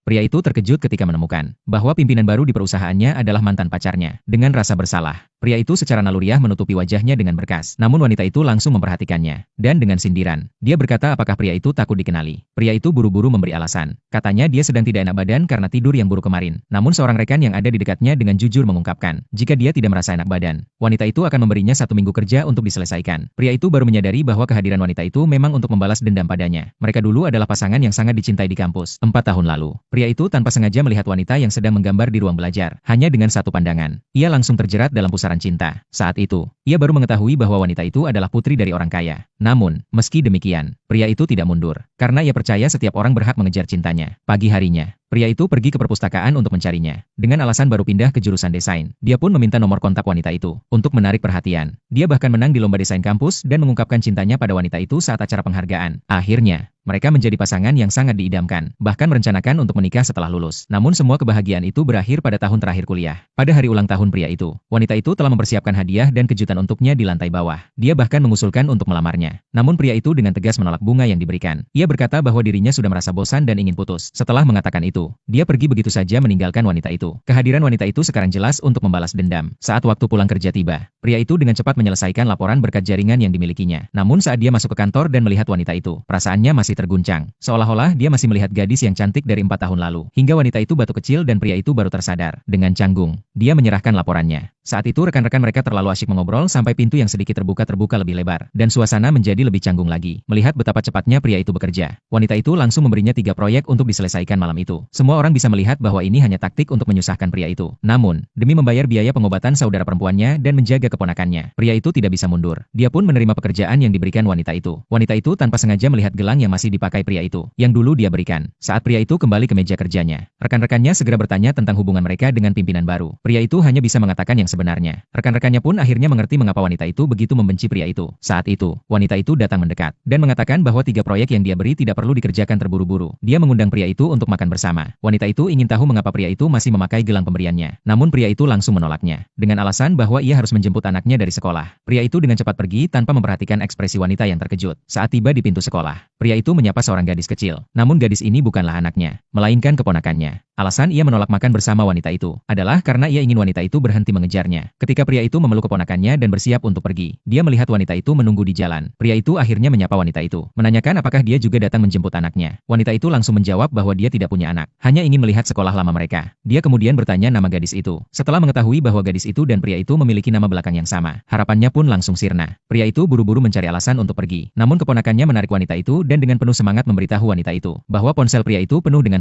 Pria itu terkejut ketika menemukan bahwa pimpinan baru di perusahaannya adalah mantan pacarnya. Dengan rasa bersalah, pria itu secara naluriah menutupi wajahnya dengan berkas. Namun wanita itu langsung memperhatikannya. Dan dengan sindiran, dia berkata apakah pria itu takut dikenali. Pria itu buru-buru memberi alasan. Katanya dia sedang tidak enak badan karena tidur yang buruk kemarin. Namun seorang rekan yang ada di dekatnya dengan jujur mengungkapkan, jika dia tidak merasa enak badan, wanita itu akan memberinya 1 minggu kerja untuk diselesaikan. Pria itu baru menyadari bahwa kehadiran wanita itu memang untuk membalas dendam padanya. Mereka dulu adalah pasangan yang sangat dicintai di kampus. 4 tahun lalu, pria itu tanpa sengaja melihat wanita yang sedang menggambar di ruang belajar. Hanya dengan satu pandangan, ia langsung terjerat dalam pusaran cinta. Saat itu, ia baru mengetahui bahwa wanita itu adalah putri dari orang kaya. Namun, meski demikian, pria itu tidak mundur. Karena ia percaya setiap orang berhak mengejar cintanya. Pagi harinya, pria itu pergi ke perpustakaan untuk mencarinya. Dengan alasan baru pindah ke jurusan desain, dia pun meminta nomor kontak wanita itu untuk menarik perhatian. Dia bahkan menang di lomba desain kampus dan mengungkapkan cintanya pada wanita itu saat acara penghargaan. Akhirnya, mereka menjadi pasangan yang sangat diidamkan, bahkan merencanakan untuk menikah setelah lulus. Namun semua kebahagiaan itu berakhir pada tahun terakhir kuliah. Pada hari ulang tahun pria itu, wanita itu telah mempersiapkan hadiah dan kejutan untuknya di lantai bawah. Dia bahkan mengusulkan untuk melamarnya. Namun pria itu dengan tegas menolak bunga yang diberikan. Ia berkata bahwa dirinya sudah merasa bosan dan ingin putus. Setelah mengatakan itu, dia pergi begitu saja meninggalkan wanita itu. Kehadiran wanita itu sekarang jelas untuk membalas dendam. Saat waktu pulang kerja tiba, pria itu dengan cepat menyelesaikan laporan berkat jaringan yang dimilikinya. Namun saat dia masuk ke kantor dan melihat wanita itu, perasaannya masih terguncang. Seolah-olah dia masih melihat gadis yang cantik dari 4 tahun lalu. Hingga wanita itu batuk kecil dan pria itu baru tersadar. Dengan canggung, dia menyerahkan laporannya. Saat itu rekan-rekan mereka terlalu asyik mengobrol sampai pintu yang sedikit terbuka lebih lebar. Dan suasana menjadi lebih canggung lagi. Melihat betapa cepatnya pria itu bekerja, wanita itu langsung memberinya 3 proyek untuk diselesaikan malam itu. Semua orang bisa melihat bahwa ini hanya taktik untuk menyusahkan pria itu. Namun, demi membayar biaya pengobatan saudara perempuannya dan menjaga keponakannya, pria itu tidak bisa mundur. Dia pun menerima pekerjaan yang diberikan wanita itu. Wanita itu tanpa sengaja melihat gelang yang masih dipakai pria itu, yang dulu dia berikan. Saat pria itu kembali ke meja kerjanya, rekan-rekannya segera bertanya tentang hubungan mereka dengan pimpinan baru. Pria itu hanya bisa mengatakan yang sebenarnya. Rekan-rekannya pun akhirnya mengerti mengapa wanita itu begitu membenci pria itu. Saat itu, wanita itu datang mendekat dan mengatakan bahwa 3 proyek yang dia beri tidak perlu dikerjakan terburu-buru. Dia mengundang pria itu untuk makan bersama. Wanita itu ingin tahu mengapa pria itu masih memakai gelang pemberiannya. Namun pria itu langsung menolaknya dengan alasan bahwa ia harus menjemput anaknya dari sekolah. Pria itu dengan cepat pergi tanpa memperhatikan ekspresi wanita yang terkejut. Saat tiba di pintu sekolah, pria itu menyapa seorang gadis kecil. Namun gadis ini bukanlah anaknya, melainkan keponakannya. Alasan ia menolak makan bersama wanita itu adalah karena ia ingin wanita itu berhenti mengejarnya. Ketika pria itu memeluk keponakannya dan bersiap untuk pergi, dia melihat wanita itu menunggu di jalan. Pria itu akhirnya menyapa wanita itu, menanyakan apakah dia juga datang menjemput anaknya. Wanita itu langsung menjawab bahwa dia tidak punya anak, hanya ingin melihat sekolah lama mereka. Dia kemudian bertanya nama gadis itu. Setelah mengetahui bahwa gadis itu dan pria itu memiliki nama belakang yang sama, harapannya pun langsung sirna. Pria itu buru-buru mencari alasan untuk pergi. Namun keponakannya menarik wanita itu dan dengan penuh semangat memberitahu wanita itu bahwa ponsel pria itu penuh dengan